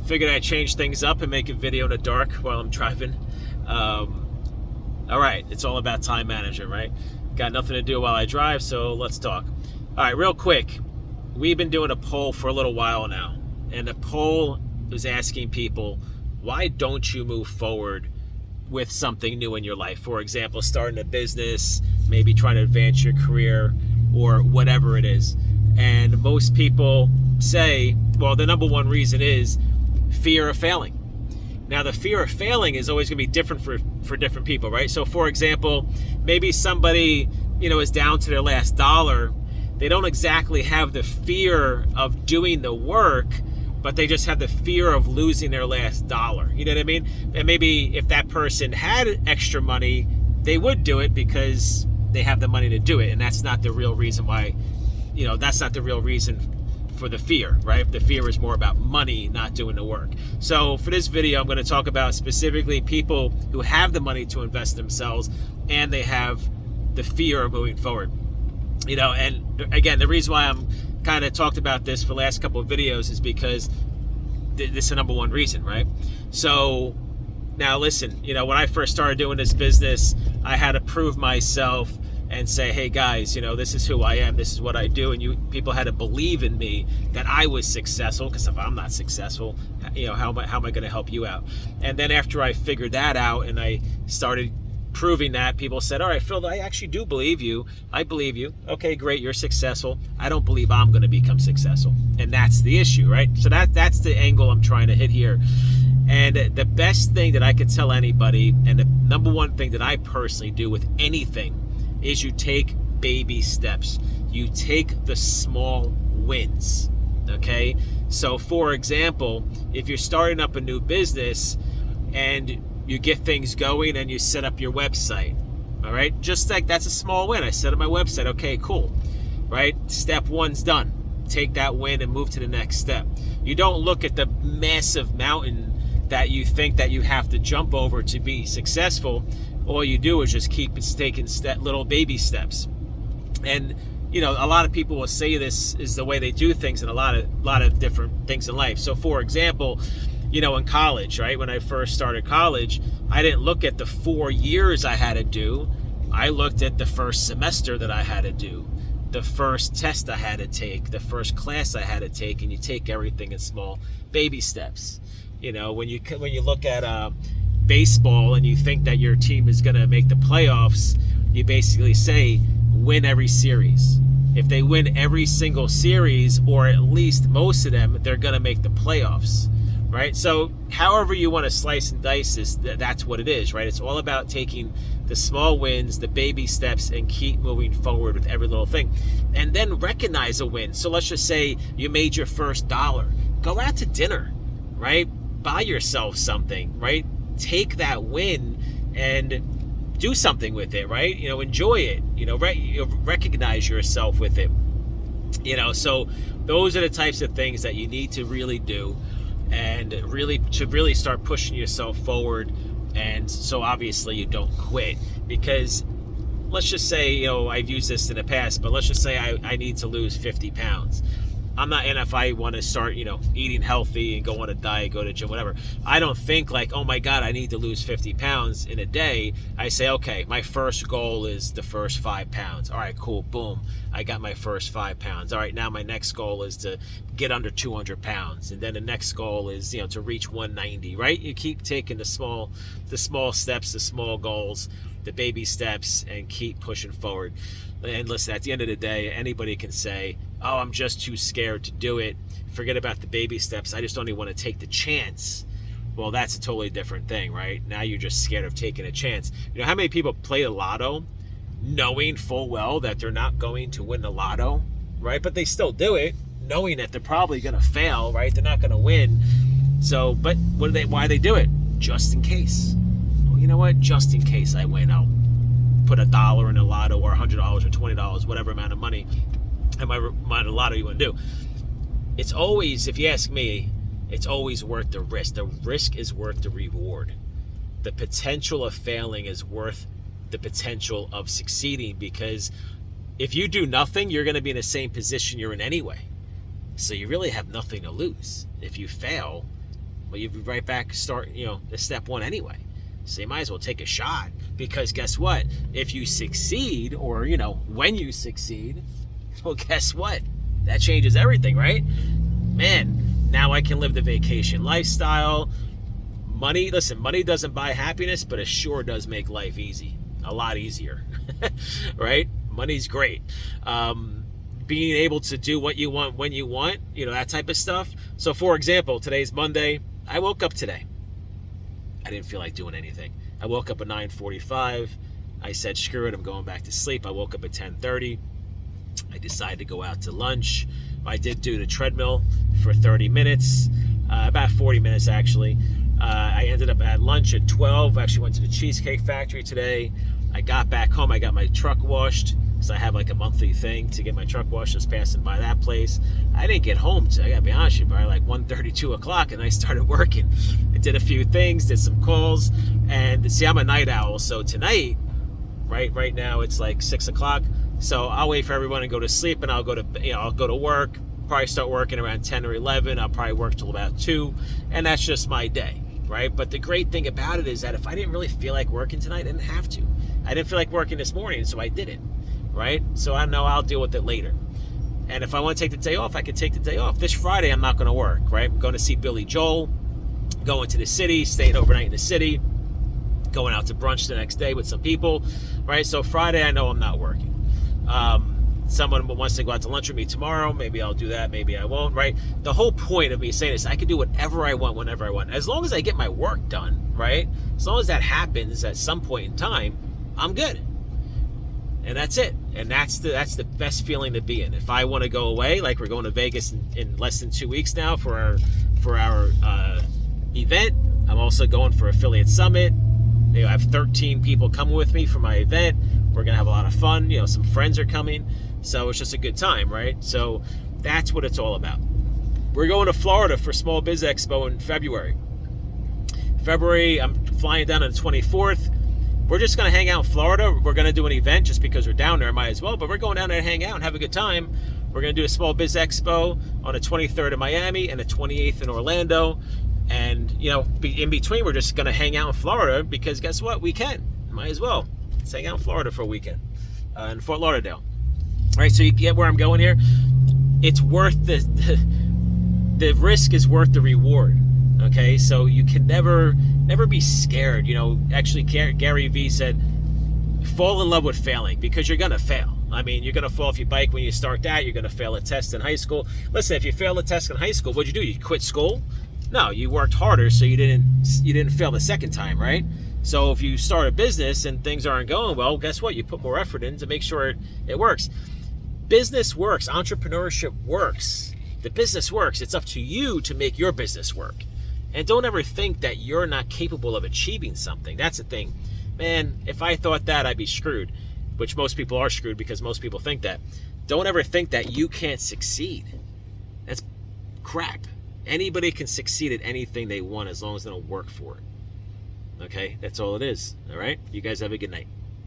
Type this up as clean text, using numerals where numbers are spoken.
figured I'd change things up and make a video in the dark while I'm driving. All right, it's all about time management, right? Got nothing to do while I drive, so let's talk. All right, real quick. We've been doing a poll for a little while now, and the poll was asking people, why don't you move forward with something new in your life? For example, starting a business, maybe trying to advance your career, or whatever it is. And most people say, well, the number one reason is fear of failing. Now, the fear of failing is always going to be different for different people, right? So, for example, maybe somebody, is down to their last dollar. They don't exactly have the fear of doing the work, but they just have the fear of losing their last dollar. You know what I mean? And maybe if that person had extra money, they would do it because they have the money to do it. And that's not the real reason why, that's not the real reason for the fear, right? The fear is more about money, not doing the work. So for this video, I'm going to talk about specifically people who have the money to invest themselves and they have the fear of moving forward. And again, the reason why I'm kind of talked about this for the last couple of videos is because this is the number one reason, right? So now listen, when I first started doing this business, I had to prove myself and say, hey guys, this is who I am, this is what I do, and people had to believe in me that I was successful, because if I'm not successful, how am I going to help you out? And then after I figured that out and I started proving that, people said, all right, Phil, I actually do believe you. I believe you. Okay, great, you're successful. I don't believe I'm going to become successful. And that's the issue, right? So that's the angle I'm trying to hit here. And the best thing that I could tell anybody, and the number one thing that I personally do with anything, is you take baby steps. You take the small wins, okay? So for example, if you're starting up a new business and you get things going and you set up your website, all right? Just like that's a small win. I set up my website, okay, cool, right? Step one's done. Take that win and move to the next step. You don't look at the massive mountain that you think that you have to jump over to be successful. All you do is just keep taking little baby steps. And a lot of people will say this is the way they do things in a lot of different things in life. So for example, in college, right? When I first started college, I didn't look at the 4 years I had to do. I looked at the first semester that I had to do, the first test I had to take, the first class I had to take, and you take everything in small baby steps. When you look at baseball and you think that your team is going to make the playoffs, you basically say win every series. If they win every single series, or at least most of them, they're going to make the playoffs, right? So however you want to slice and dice this, that's what it is, right? It's all about taking the small wins, the baby steps, and keep moving forward with every little thing. And then recognize a win. So let's just say you made your first dollar. Go out to dinner, right? Buy yourself something, right? Take that win and do something with it, right? Enjoy it, recognize yourself with it. So those are the types of things that you need to really do, and really start pushing yourself forward. And so obviously you don't quit, because let's just say, I've used this in the past, but let's just say I need to lose 50 pounds. I'm not, and if I want to start, eating healthy and go on a diet, go to gym, whatever, I don't think like, oh my God, I need to lose 50 pounds in a day. I say, okay, my first goal is the first 5 pounds. All right, cool, boom. I got my first 5 pounds. All right, now my next goal is to get under 200 pounds. And then the next goal is, to reach 190, right? You keep taking the small steps, the small goals, the baby steps, and keep pushing forward. And listen, at the end of the day, anybody can say, oh, I'm just too scared to do it. Forget about the baby steps. I just don't even want to take the chance. Well, that's a totally different thing, right? Now you're just scared of taking a chance. How many people play the lotto knowing full well that they're not going to win the lotto, right? But they still do it, knowing that they're probably going to fail, right? They're not going to win. So, but why do they do it? Just in case. Well, you know what? Just in case I win, I'll put $1 in a lotto, or $100 or $20, whatever amount of money in my lotto you want to do. It's always, if you ask me, it's always worth the risk. The risk is worth the reward. The potential of failing is worth the potential of succeeding, because if you do nothing, you're going to be in the same position you're in anyway. So you really have nothing to lose. If you fail, Well, you'll be right back, start, at step one anyway. So you might as well take a shot, because guess what? If you succeed, or, when you succeed, well, guess what? That changes everything, right? Man, now I can live the vacation lifestyle. Money doesn't buy happiness, but it sure does make life easy. A lot easier, right? Money's great. Being able to do what you want when you want, that type of stuff. So for example, today's Monday. I woke up today. I didn't feel like doing anything. I woke up at 9:45. I said, screw it, I'm going back to sleep. I woke up at 10:30. I decided to go out to lunch. I did do the treadmill for 30 minutes, about 40 minutes actually. I ended up at lunch at 12. I actually went to the Cheesecake Factory today. I got back home. I got my truck washed, because I have like a monthly thing to get my truck washed. Just passing by that place. I didn't get home till, I gotta be honest with you, by like 1:30, 2 o'clock, and I started working. I did a few things, did some calls, and see, I'm a night owl, so tonight, right now it's like 6 o'clock. So I'll wait for everyone to go to sleep, and I'll go to work. Probably start working around 10 or 11. I'll probably work till about 2, and that's just my day, right? But the great thing about it is that if I didn't really feel like working tonight, I didn't have to. I didn't feel like working this morning, so I didn't, right? So I know I'll deal with it later. And if I want to take the day off, I can take the day off. This Friday, I'm not going to work, right? I'm going to see Billy Joel, going to the city, staying overnight in the city, going out to brunch the next day with some people, right? So Friday, I know I'm not working. Someone wants to go out to lunch with me tomorrow. Maybe I'll do that. Maybe I won't, right? The whole point of me saying this, I can do whatever I want, whenever I want. As long as I get my work done, right? As long as that happens at some point in time, I'm good. And that's it. And that's the best feeling to be in. If I want to go away, like we're going to Vegas in less than 2 weeks now for our event. I'm also going for Affiliate Summit. I have 13 people coming with me for my event. We're going to have a lot of fun. Some friends are coming. So it's just a good time, right? So that's what it's all about. We're going to Florida for Small Biz Expo in February. I'm flying down on the 24th. We're just going to hang out in Florida. We're going to do an event just because we're down there, might as well. But we're going down there to hang out and have a good time. We're going to do a Small Biz Expo on the 23rd in Miami and the 28th in Orlando. And, in between, we're just going to hang out in Florida because guess what? We can. Might as well. Let's hang out in Florida for a weekend in Fort Lauderdale. All right, so you get where I'm going here. It's worth the risk is worth the reward. Okay, so you can never be scared. Actually, Gary Vee said, fall in love with failing, because you're going to fail. I mean, you're going to fall off your bike when you start that. You're going to fail a test in high school. Listen, if you fail a test in high school, what'd you do? You quit school? No, you worked harder, so you didn't fail the second time, right? So if you start a business and things aren't going well, guess what? You put more effort in to make sure it works. Business works. Entrepreneurship works. The business works. It's up to you to make your business work. And don't ever think that you're not capable of achieving something. That's the thing. Man, if I thought that, I'd be screwed. Which most people are screwed, because most people think that. Don't ever think that you can't succeed. That's crap. Anybody can succeed at anything they want as long as they don't work for it. Okay? That's all it is. All right? You guys have a good night.